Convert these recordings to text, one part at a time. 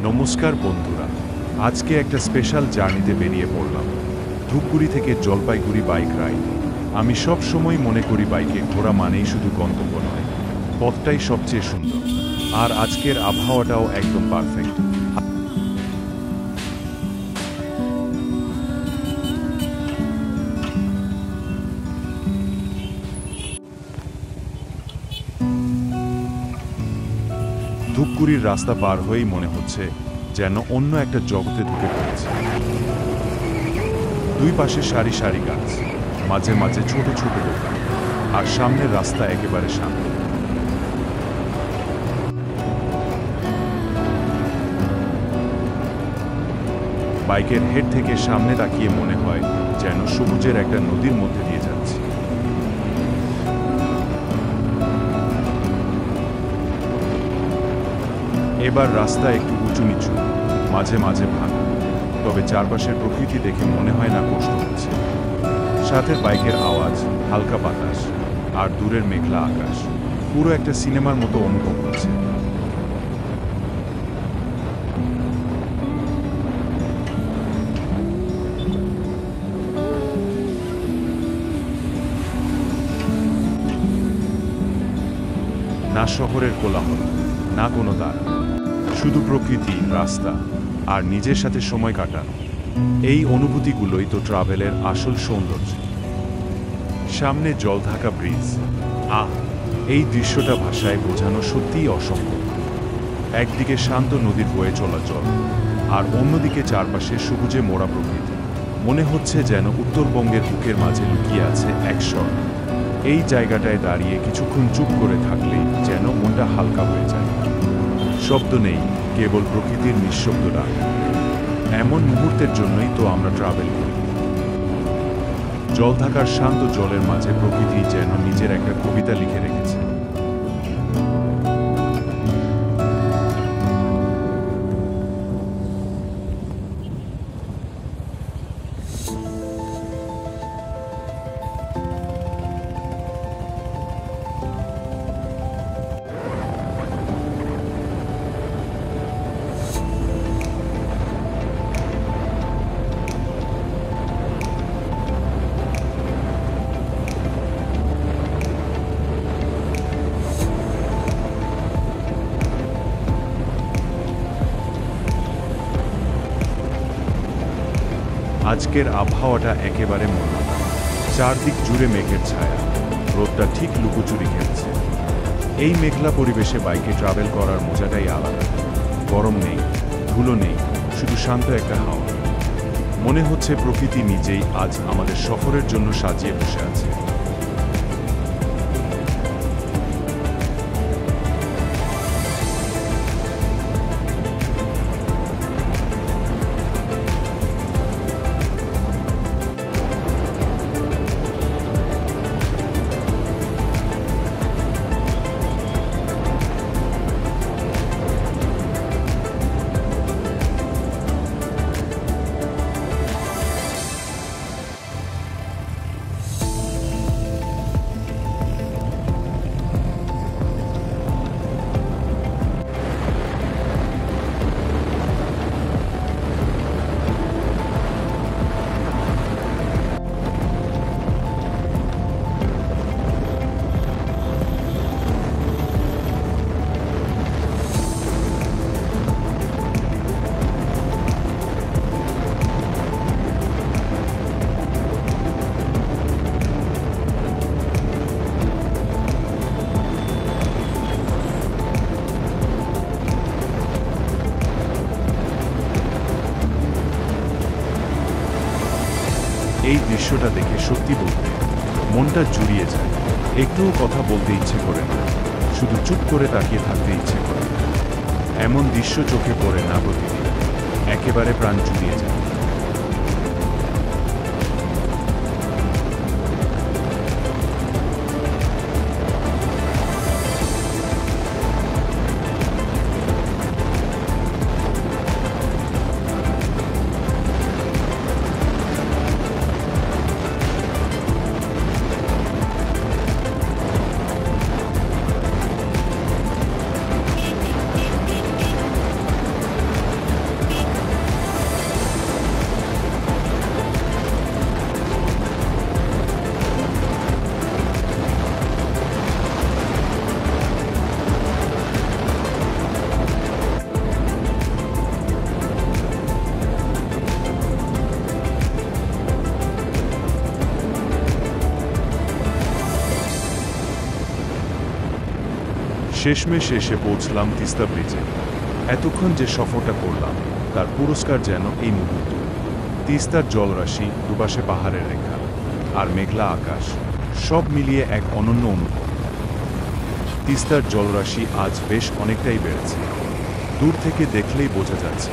নমস্কার বন্ধুরা, আজকে একটা স্পেশাল জার্নিতে বেরিয়ে পড়লাম। ধূপগুড়ি থেকে জলপাইগুড়ি বাইক রাইড। আমি সব সময় মনে করি বাইকে ঘোরা মানেই শুধু গন্তব্য নয়, পথটাই সবচেয়ে সুন্দর। আর আজকের আবহাওয়াটাও একদম পারফেক্ট। ধূপগুড়ির রাস্তা পার হয়েই মনে হচ্ছে যেন অন্য একটা জগতে ঢুকে পড়েছে। দুই পাশে সারি সারি গাছ, মাঝে মাঝে ছোট ছোট দোকান, আর সামনের রাস্তা একেবারে শান্ত। বাইকের হেড থেকে সামনে তাকিয়ে মনে হয় যেন সবুজের একটা নদীর মধ্যে দিয়ে যাচ্ছে। এবার রাস্তা একটু উঁচু নিচু, মাঝে মাঝে ভাঙা, তবে চারপাশের প্রকৃতি দেখে মনে হয় না কষ্ট হচ্ছে। সাথে বাইকের আওয়াজ, হালকা বাতাস, আর দূরের মেঘলা আকাশ, পুরো একটা সিনেমার মতো অনুভব হচ্ছে। না শহরের কোলাহল, না কোনো তারা, শুধু প্রকৃতি, রাস্তা আর নিজের সাথে সময় কাটানো। এই অনুভূতিগুলোই তো ট্রাভেলের আসল সৌন্দর্য। সামনে জলঢাকা ব্রিজ, এই দৃশ্যটা ভাষায় বোঝানো সত্যিই অসম্ভব। একদিকে শান্ত নদীর বয়ে চলা জল, আর অন্যদিকে চারপাশে সবুজে মোড়া প্রকৃতি। মনে হচ্ছে যেন উত্তরবঙ্গের বুকের মাঝে লুকিয়ে আছে এক স্বর্গ। এই জায়গাটায় দাঁড়িয়ে কিছুক্ষণ চুপ করে থাকলেই যেন মনটা হালকা হয়ে যায়। শব্দ নেই, কেবল প্রকৃতির নিঃশব্দ ডাক। এমন মুহূর্তের জন্যই তো আমরা ট্রাভেল করি। জলঢাকার শান্ত জলের মাঝে প্রকৃতি যেন নিজের একটা কবিতা লিখে রেখেছে। আজকের আবহাওয়াটা একেবারে মনোরম। চারদিক জুড়ে মেঘের ছায়া, রোদটা ঠিক লুকোচুরি খেলছে। এই মেঘলা পরিবেশে বাইকে ট্রাভেল করার মজাটাই আলাদা। গরম নেই, ধুলো নেই, শুধু শান্ত একটা হাওয়া। মনে হচ্ছে প্রকৃতি নিজেই আজ আমাদের সফরের জন্য সাজিয়ে বসে আছে। এই দৃশ্যটা দেখে সত্যি বলতে মনটা জুড়িয়ে যায়। একটুও কথা বলতে ইচ্ছে করে না, শুধু চুপ করে তাকিয়ে থাকতে ইচ্ছে করে। এমন দৃশ্য চোখে পড়ে না প্রতিদিন, একেবারে প্রাণ জুড়িয়ে যায়। শেষমেশ এসে পৌঁছলাম তিস্তা ব্রিজে। এতক্ষণ যে সফরটা করলাম তার পুরস্কার যেন এই মুহূর্ত। তিস্তার জলরাশি, দুপাশে পাহাড়ের রেখা, আর মেঘলা আকাশ, সব মিলিয়ে এক অনন্য অনুভব। তিস্তার জলরাশি আজ বেশ অনেকটাই বেড়েছে। দূর থেকে দেখলেই বোঝা যাচ্ছে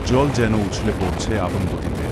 জল যেন উছলে পড়ছে আপন গতিতে।